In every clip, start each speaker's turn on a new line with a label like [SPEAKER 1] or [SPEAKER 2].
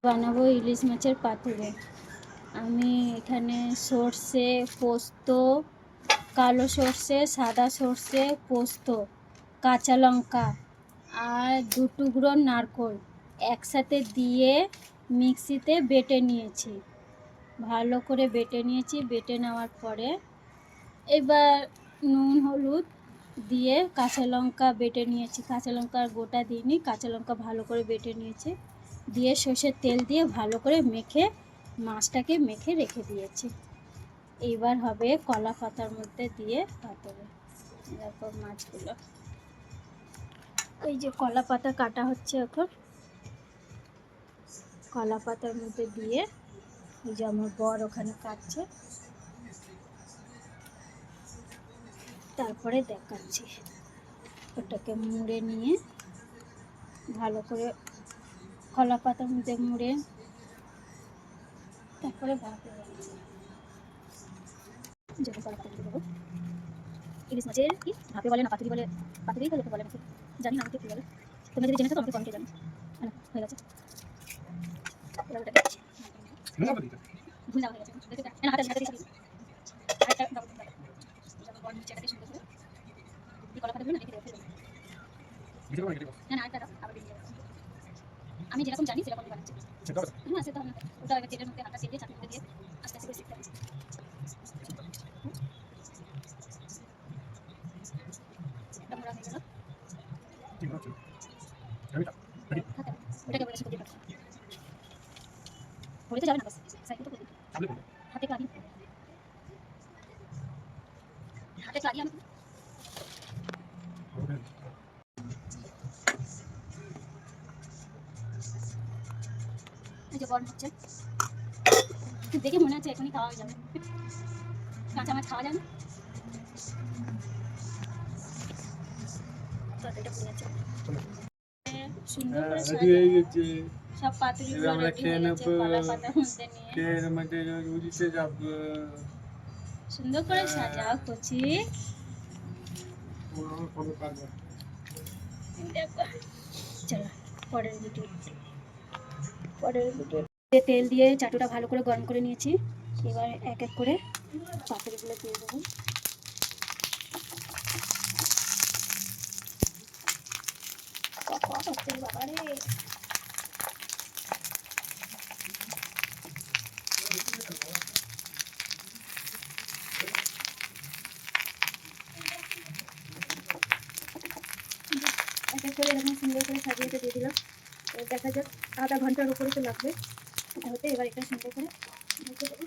[SPEAKER 1] বানাবো ইলিশ মাছের পাতুড়ে। আমি এখানে সর্ষে, পোস্ত, কালো সর্ষে, সাদা সর্ষে, পোস্ত, কাঁচা লঙ্কা আর 2 টুকরো নারকেল একসাথে দিয়ে মিক্সিতে বেটে নিয়েছি। ভালো করে বেটে নিয়েছি। বেটে নেওয়ার পরে এবার নুন হলুদ দিয়ে কাঁচা লঙ্কা বেটে নিয়েছি। কাঁচা লঙ্কা গোটা দিইনি, কাঁচা লঙ্কা ভালো করে বেটে নিয়েছি। দিয়ে সর্ষের তেল দিয়ে ভালো করে মেখে মাছটাকে মেখে রেখে দিয়েছি। এইবার হবে কলা পাতার মধ্যে দিয়ে পাতবে। এরকম মাছগুলো এই যে কলা পাতা কাটা হচ্ছে এখন। কলা পাতার মধ্যে দিয়ে এই যে আমার বর ওখানে কাটছে, তারপরে দেখাচ্ছি। ওটাকে মুড়ে নিয়ে ভালো করে কলা পাতার মধ্যে মুড়ে তারপরে ভাপে ইলিশ মাছের কি ভাপে বলে না পাতুরি বলে, পাতুরি তো লোকে বলে নাকি জানি না, আমাকে কি বলে। তোমরা যদি জেনে থাকো আমাকে কমেন্টে জানো। হয়ে গেছে এবার ওটা দেখছি ভুল হয়ে গেছে না হাতে হাতে দিয়েছি আরেকটা দাও যেমন বল নিচেটাকে সুন্দর করে এই কলা পাতাগুলো না রেখে দেবো না না আরেকটা দাও আবার দিয়ে দেবো। আমি যেরকম জানি সেরকম বানাচ্ছি। হ্যাঁ সেটা হবে ওটা আগে তেলের মধ্যে হালকা তেল দিয়ে চাটনি মধ্যে দিয়ে আস্তে আস্তে করে শিখতে হবে। এটা মোড়া হয়ে গেল। ওটাকে বলে সুতো দিয়ে কাটতে বলে তো যাবে না বাস সাইকেল তো হাতে কাটি হাতে কাটি আমি এই যে বড় হচ্ছে দেখে মনে হচ্ছে এখনই খাওয়া হয়ে যাবে। কাঁচা মাছ খাওয়া যায় না তো এটা পুরো আছে সুন্দর করে সাজিয়ে সব পাতুরিগুলো রেডি হয়ে গেছে কলা পাতার মধ্যে নিয়ে সুন্দর করে সাজাও কচি। চলো পরের ভিডিও তেল দিয়ে চাটুটা ভালো করে গরম করে নিয়েছি। এবার এক এক করে পাতুরিগুলো দিয়ে দেবো। বাবা রে এক এক করে এরকম সুন্দর করে সাজিয়ে দিয়ে দিলাম। দেখা যাক আধা ঘন্টার উপরে তো লাগবে এটা হতে। এবার এটা সুন্দর করে ঢেকে দেবো।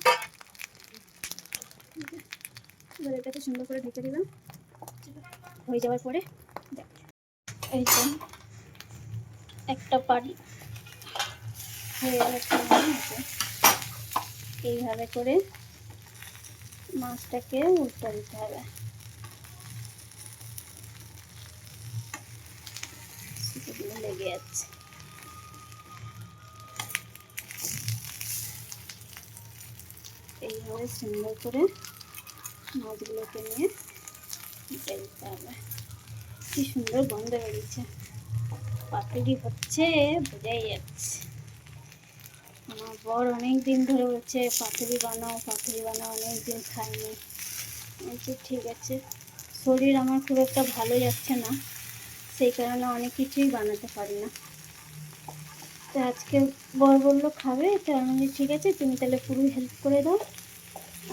[SPEAKER 1] এবার এটাকে সুন্দর করে ঢেকে দিলাম। হয়ে যাওয়ার পরে এই যে একটা পাটি হয়ে গেল। এইভাবে করে মাছটাকে উল্টে দিতে হবে। লেগে যাচ্ছে এইভাবে সুন্দর করে মাছগুলোকে নিয়ে উল্টে দিতে হবে। কি সুন্দর গন্ধ বেরিয়েছে, পাতুরি হচ্ছে বোঝাই যাচ্ছে। আমার বর অনেক দিন ধরে বলছে পাতুরি বানাও পাতুরি বানাও, অনেক দিন খাইনি। বলছি ঠিক আছে। শরীর আমার খুব একটা ভালো যাচ্ছে না, সেই কারণে অনেক কিছুই বানাতে পারি না। তো আজকে বর বললো খাবে, তো আমি ঠিক আছে তুমি তাহলে পুরো হেল্প করে দাও,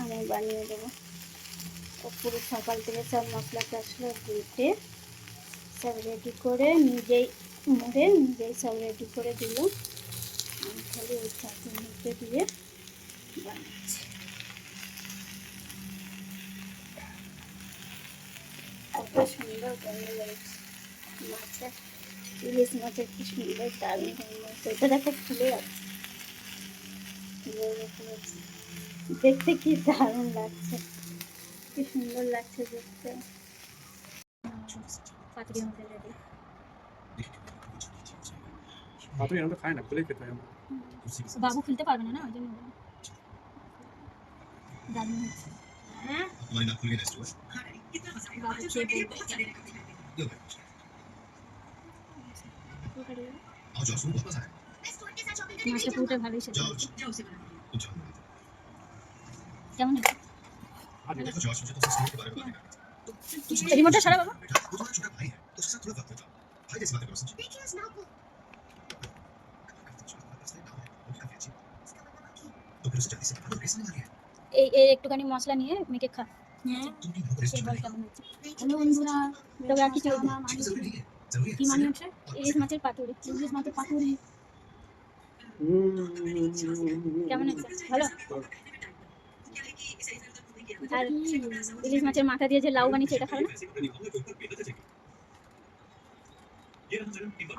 [SPEAKER 1] আমি বানিয়ে দেবো। ও পুরো সকাল থেকে সব মশলা টশলা বেটে সব রেডি করে নিজেই মুড়ে নিজেই সব রেডি করে দিল। আমি খালি ওই চাটনির মধ্যে দিয়ে বানাচ্ছি। কত সুন্দর গন্ধ বেরোচ্ছে মাছের, ইলিশ মাছের কি সুন্দর দারুণ গন্ধ। এটা দেখো ফুলে যাচ্ছে, দেখতে কি দারুণ লাগছে, কি সুন্দর লাগছে দেখতে। পাতুরি আমাদের রেডি। বাবু খুলতে পারবে না, না ওই জন্য দারুণ হয়েছে।
[SPEAKER 2] হ্যাঁ
[SPEAKER 3] तुम्हारी नाक खुल गई नेक्स्ट हुआ
[SPEAKER 1] বাবু খেয়ে বলবে কেমন।
[SPEAKER 3] ये भाई आओ जाओ सुन वापस आए
[SPEAKER 1] মাছটা পুরোটা ভালোই সেদ্ধ
[SPEAKER 3] जाओ
[SPEAKER 1] হয়েছে।
[SPEAKER 3] कुछ जाओ
[SPEAKER 1] কেমন হয়েছে?
[SPEAKER 3] देखो जॉर्ज मुझे तो सिस्टम के बारे में बात करना है
[SPEAKER 1] রিমोটটা সরা বাবা।
[SPEAKER 3] बेटा वो तुम्हारा छोटा भाई है तो उसके साथ थोड़ा वक्त बिताओ भाई जैसी बातें करो समझे तो फिर उसे जल्दी से बता दो रेस आने वाली है
[SPEAKER 1] এই একটুখানি মশলা নিয়ে মেখে খা।
[SPEAKER 2] হ্যাঁ
[SPEAKER 3] तुम तीन लोगों को रेस
[SPEAKER 1] খেয়ে বল
[SPEAKER 3] चलाएगी
[SPEAKER 1] কেমন हয়েছে।
[SPEAKER 2] হ্যালো বন্ধুরা
[SPEAKER 1] তবে আর কিছু
[SPEAKER 2] আমার
[SPEAKER 3] ठीक
[SPEAKER 2] মাছ
[SPEAKER 3] जरूरी नहीं है जरूरी है
[SPEAKER 2] কি মানে হচ্ছে
[SPEAKER 1] ইলিশ মাছের পাতুরি।
[SPEAKER 2] ইলিশ মাছের পাতুরি
[SPEAKER 1] কেমন হয়েছে? ভালো। আর ইলিশ মাছের মাথা দিয়ে যে লাউ বানিয়েছে এটা খাবে না?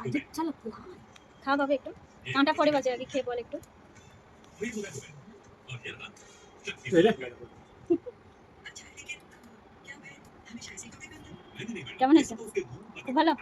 [SPEAKER 2] আজব চালক
[SPEAKER 1] খাওয়া বাবা একটু। কানটা পরে বাজে আগে খেয়ে বল একটু। কেমন হয়েছে? খুব ভালো।